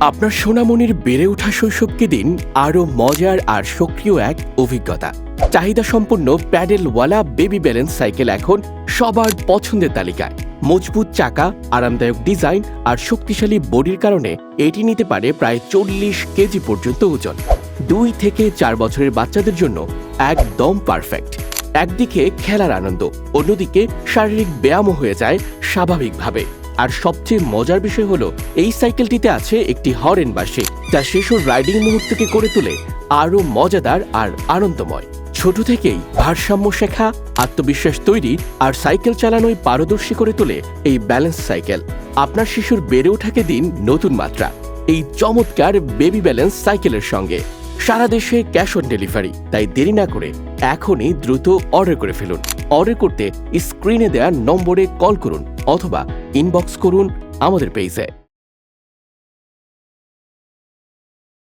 আপনার সোনামণির বেড়ে ওঠা শৈশবকে দিন আরও মজার আর সক্রিয় এক অভিজ্ঞতা। চাহিদা সম্পন্ন প্যাডেলওয়ালা বেবি ব্যালেন্স সাইকেল এখন সবার পছন্দের তালিকায়। মজবুত চাকা, আরামদায়ক ডিজাইন আর শক্তিশালী বডির কারণে এটি নিতে পারে প্রায় 40 কেজি পর্যন্ত ওজন। 2 থেকে 4 বছরের বাচ্চাদের জন্য একদম পারফেক্ট। একদিকে খেলার আনন্দ, অন্যদিকে শারীরিক ব্যায়ামও হয়ে যায় স্বাভাবিকভাবে। আর সবচেয়ে মজার বিষয় হলো এই সাইকেলটিতে আছে একটি হরেন বাসে, যা শিশুর রাইডিং মুহূর্তকে করে তোলে আরও মজাদার আর আনন্দময়। ছোট থেকেই ভারসাম্য শেখা, আত্মবিশ্বাস তৈরি আর সাইকেল চালানোয় পারদর্শী করে তোলে এই ব্যালেন্স সাইকেল। আপনার শিশুর বেড়ে ওঠাকে দিন নতুন মাত্রা এই চমৎকার বেবি ব্যালেন্স সাইকেলের সঙ্গে। সারা দেশে ক্যাশ অন ডেলিভারি, তাই দেরি না করে এখনই দ্রুত অর্ডার করে ফেলুন। অর্ডার করতে স্ক্রিনে দেওয়া নম্বরে কল করুন অথবা ইনবক্স করুন আমাদের পেজে।